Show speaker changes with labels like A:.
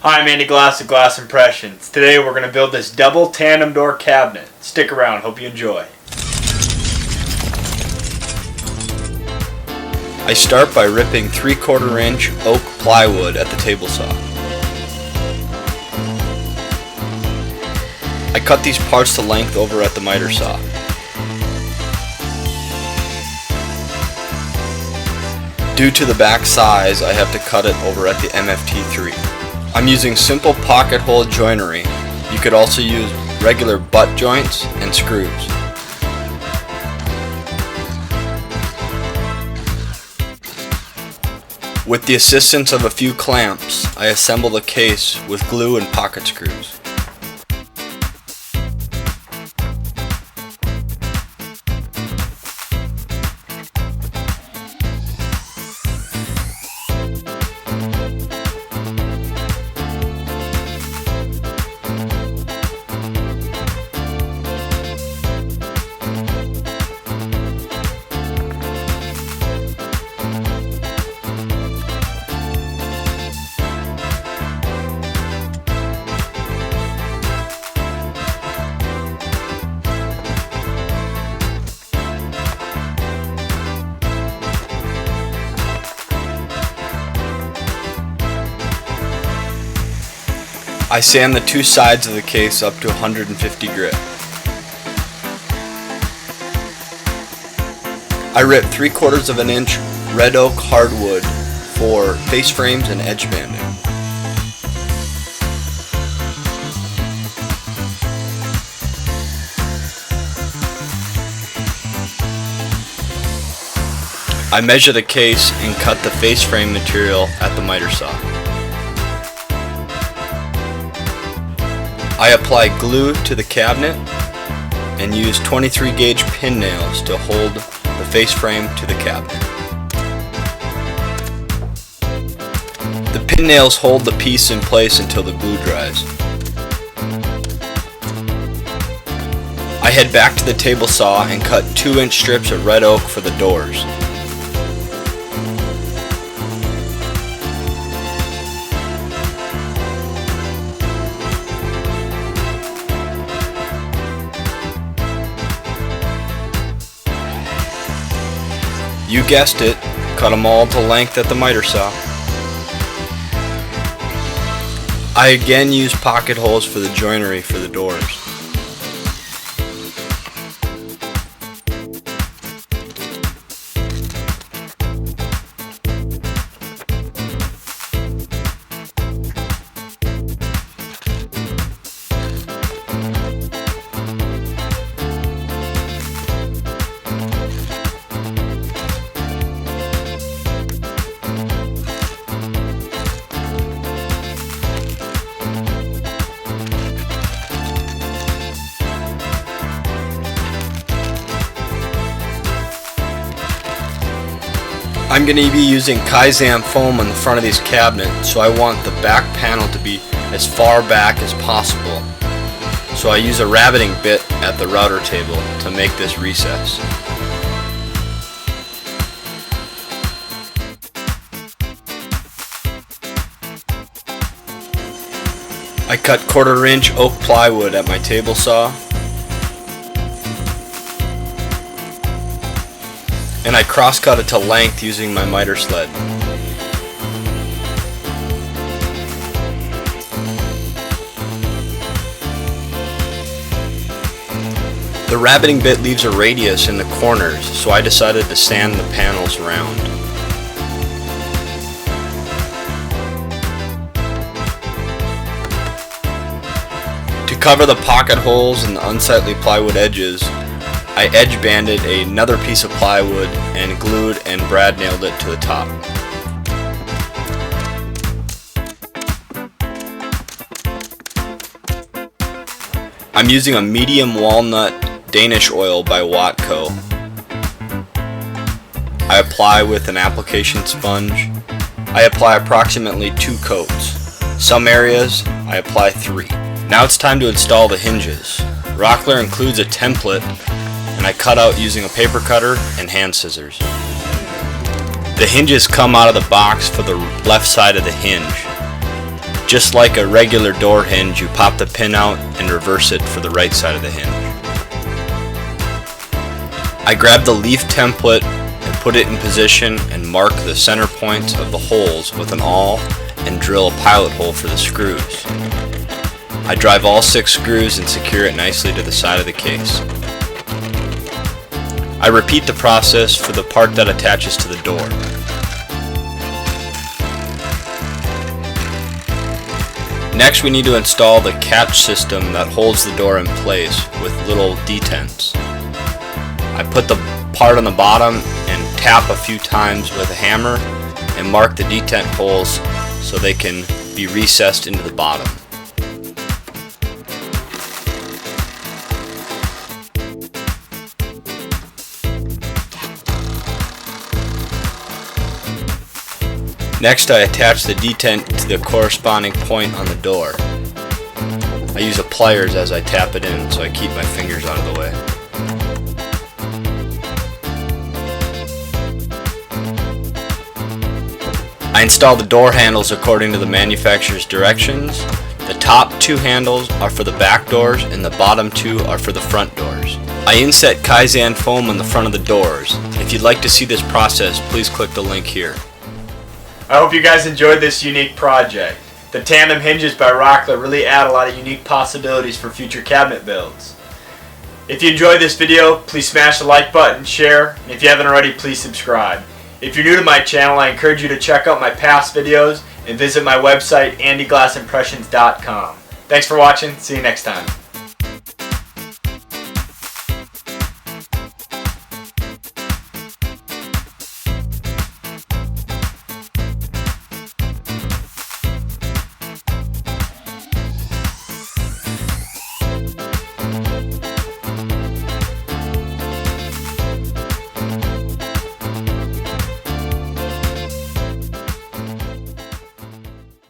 A: Hi, I'm Andy Glass of Glass Impressions. Today we're going to build this double tandem door cabinet. Stick around, hope you enjoy.
B: I start by ripping 3/4 inch oak plywood at the table saw. I cut these parts to length over at the miter saw. Due to the back size, I have to cut it over at the MFT3. I'm using simple pocket hole joinery. You could also use regular butt joints and screws. With the assistance of a few clamps, I assemble the case with glue and pocket screws. I sand the two sides of the case up to 150 grit. I rip 3/4 inch red oak hardwood for face frames and edge banding. I measure the case and cut the face frame material at the miter saw. I apply glue to the cabinet and use 23 gauge pin nails to hold the face frame to the cabinet. The pin nails hold the piece in place until the glue dries. I head back to the table saw and cut 2-inch strips of red oak for the doors. You guessed it, cut them all to length at the miter saw. I again use pocket holes for the joinery for the doors. I'm going to be using kaizen foam on the front of these cabinets, so I want the back panel to be as far back as possible. So I use a rabbiting bit at the router table to make this recess. I cut 1/4 inch oak plywood at my table saw. And I cross-cut it to length using my miter sled. The rabbiting bit leaves a radius in the corners, so I decided to sand the panels round. To cover the pocket holes and the unsightly plywood edges, I edge banded another piece of plywood and glued and brad nailed it to the top. I'm using a medium walnut Danish oil by Watco. I apply with an application sponge. I apply approximately 2 coats. Some areas I apply 3. Now it's time to install the hinges. Rockler includes a template, and I cut out using a paper cutter and hand scissors. The hinges come out of the box for the left side of the hinge. Just like a regular door hinge, you pop the pin out and reverse it for the right side of the hinge. I grab the leaf template and put it in position and mark the center points of the holes with an awl and drill a pilot hole for the screws. I drive all 6 screws and secure it nicely to the side of the case. I repeat the process for the part that attaches to the door. Next, we need to install the catch system that holds the door in place with little detents. I put the part on the bottom and tap a few times with a hammer and mark the detent holes so they can be recessed into the bottom. Next, I attach the detent to the corresponding point on the door. I use a pliers as I tap it in so I keep my fingers out of the way. I install the door handles according to the manufacturer's directions. The top 2 handles are for the back doors and the bottom 2 are for the front doors. I inset kaizen foam on the front of the doors. If you'd like to see this process, please click the link here.
A: I hope you guys enjoyed this unique project. The Tandem hinges by Rockler really add a lot of unique possibilities for future cabinet builds. If you enjoyed this video, please smash the like button, share, and if you haven't already, please subscribe. If you're new to my channel, I encourage you to check out my past videos and visit my website, andyglassimpressions.com. Thanks for watching. See you next time.